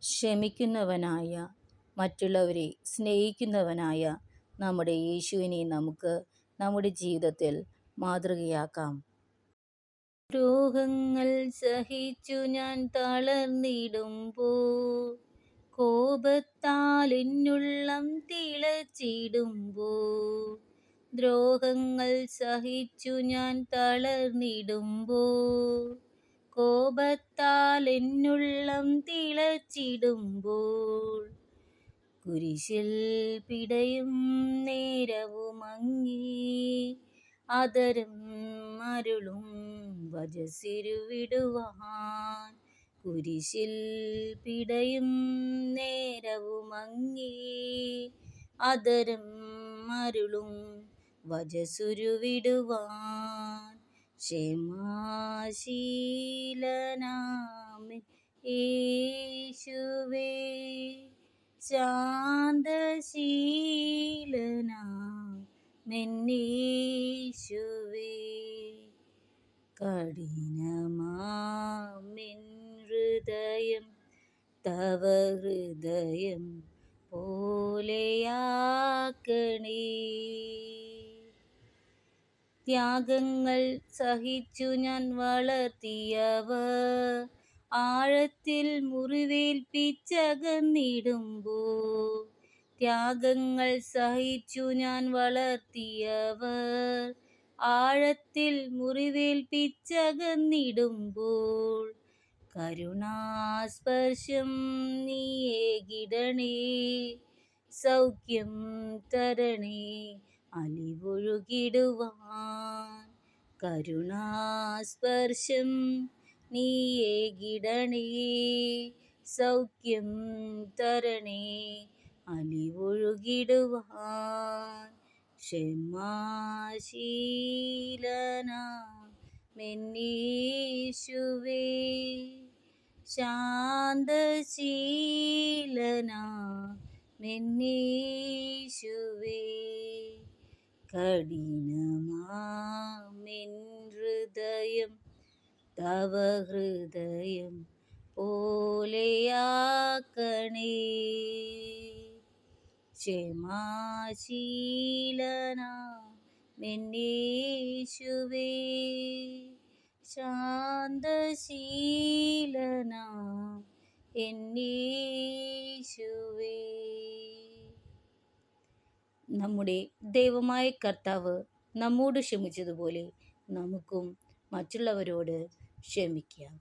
ക്ഷമിക്കുന്നവനായ, മറ്റുള്ളവരെ സ്നേഹിക്കുന്നവനായ നമ്മുടെ യേശുവിനെ നമുക്ക് നമ്മുടെ ജീവിതത്തിൽ മാതൃകയാക്കാം. ദ്രോഹങ്ങൾ സഹിച്ചു ഞാൻ തളർന്നിടുമ്പോൾ, കോപത്താൽ എന്നുള്ളം തിളച്ചിടുമ്പോൾ, ദ്രോഹങ്ങൾ സഹിച്ചു ഞാൻ തളർന്നിടുമ്പോൾ, കോപത്താൽ എന്നുള്ളം തിളച്ചിടുമ്പോൾ, കുരിശിൽ പിടയും നേരവുമങ്ങേ ആദരം അരുളും വചസ്സിരുവിടുവാൻ, കുരിശിൽ പിടയും നേരവുമങ്ങേ ആദരം അരുളും വചസ്സുരുവിടുവാൻ. ക്ഷമാശീലനാമൻ യേശുവേ, ശാന്തശീലനാമൻ യേശുവേ, കഠിനമാമെൻ ഹൃദയം തവ ഹൃദയം പോലെയാക്കണേ. ത്യാഗങ്ങൾ സഹിച്ചു ഞാൻ വളർത്തിയവർ ആഴത്തിൽ മുറിവേൽപ്പിച്ചകന്നിടുമ്പോൾ, ത്യാഗങ്ങൾ സഹിച്ചു ഞാൻ വളർത്തിയവർ ആഴത്തിൽ മുറിവേൽപ്പിച്ചകന്നിടുമ്പോൾ, കരുണാസ്പർശം നീയേകിടണേ, സൗഖ്യം തരണേ അലിവൊഴുകിടുവാൻ, കരുണാസ്പർശം നീയേകിടണേ, സൗഖ്യം തരണേ അലിവൊഴുകിടുവാൻ. ക്ഷമാശീലനാമൻ യേശുവേ, ശാന്തശീലനാമൻ യേശുവേ, കഠിനമാമെൻ ഹൃദയം തവ ഹൃദയം പോലെയാക്കണേ. ക്ഷമാശീലനാമൻ യേശുവേ, ശാന്തശീലനാമൻ യേശുവേ. നമ്മുടെ ദൈവമായ കർത്താവ് നമ്മോട് ക്ഷമിച്ചതുപോലെ നമുക്കും മറ്റുള്ളവരോട് ക്ഷമിക്കാം.